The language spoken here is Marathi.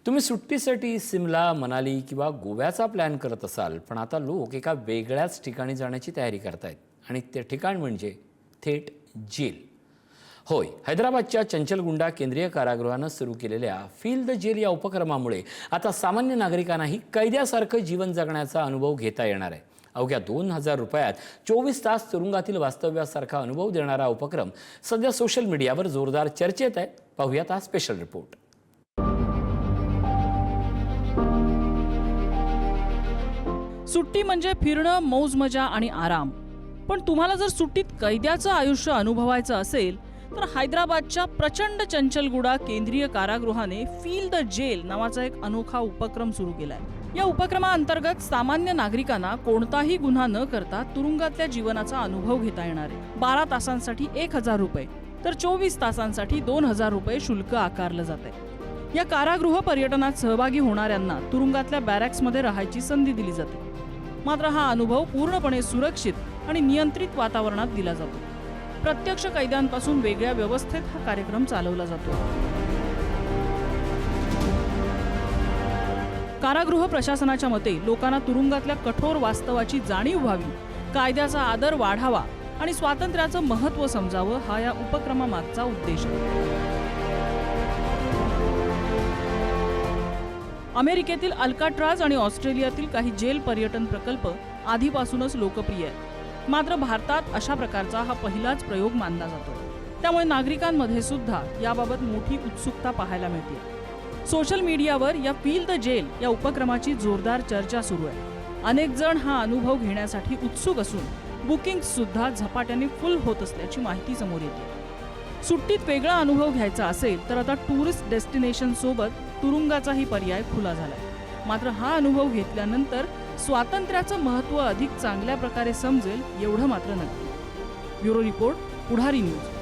तुम्ही सुट्टीसाठी सिमला, मनाली किंवा गोव्याचा प्लॅन करत असाल, पण आता लोक एका वेगळ्याच ठिकाणी जाण्याची तयारी करतायत आणि ते ठिकाण म्हणजे थेट जेल. होय, हैदराबादच्या चंचलगुंडा केंद्रीय कारागृहानं सुरू केलेल्या फील द जेल या उपक्रमामुळे आता सामान्य नागरिकांनाही कैद्यासारखं जीवन जगण्याचा अनुभव घेता येणार आहे. अवघ्या 2000 रुपयात 24 तास तुरुंगातील वास्तव्यासारखा अनुभव देणारा उपक्रम सध्या सोशल मीडियावर जोरदार चर्चेत आहे. पाहूयात हा स्पेशल रिपोर्ट. सुट्टी म्हणजे फिरणं, मौज मजा आणि आराम. पण तुम्हाला जर सुट्टीत कैद्याचं आयुष्य अनुभवायचं असेल तर हैदराबादच्या प्रचंड चंचलगुडा केंद्रीय कारागृहाने फील द जेल नावाचा एक अनोखा उपक्रम सुरू केलाय. या उपक्रमाअंतर्गत सामान्य नागरिकांना कोणताही गुन्हा न करता तुरुंगातल्या जीवनाचा अनुभव घेता येणार आहे. 12 तासांसाठी 1000 रुपये तर 24 तासांसाठी 2000 रुपये शुल्क आकारलं जाते. या कारागृह पर्यटनात सहभागी होणाऱ्यांना तुरुंगातल्या बॅरॅक्समध्ये राहायची संधी दिली जाते. मात्र हा अनुभव पूर्णपणे सुरक्षित आणि नियंत्रित वातावरणात दिला जातो. प्रत्यक्ष कैद्यांपासून वेगळ्या व्यवस्थेत हा कार्यक्रम चालवला जातो. कारागृह प्रशासनाच्या मते लोकांना तुरुंगातल्या कठोर वास्तवाची जाणीव व्हावी, कायद्याचा आदर वाढावा आणि स्वातंत्र्याचं महत्त्व समजावं हा या उपक्रमामागचा उद्देश आहे. अमेरिकेतील अल्काट्राज आणि ऑस्ट्रेलियातील काही जेल पर्यटन प्रकल्प आधीपासूनच लोकप्रिय आहेत. मात्र भारतात अशा प्रकारचा हा पहिलाच प्रयोग मानला जातो. त्यामुळे नागरिकांमध्ये सुद्धा याबाबत मोठी उत्सुकता पाहायला मिळते. सोशल मीडियावर या फील द जेल या उपक्रमाची जोरदार चर्चा सुरू आहे. अनेक जण हा अनुभव घेण्यासाठी उत्सुक असून बुकिंग सुद्धा झपाट्याने फुल होत असल्याची माहिती समोर येते. सुट्टीत वेगळा अनुभव घ्यायचा असेल तर आता टुरिस्ट डेस्टिनेशन सोबत तुरुंगाचाही पर्याय खुला झालाय. मात्र हा अनुभव घेतल्यानंतर स्वातंत्र्याचं महत्त्व अधिक चांगल्या प्रकारे समजेल एवढं मात्र नक्की. ब्युरो रिपोर्ट, पुढारी न्यूज.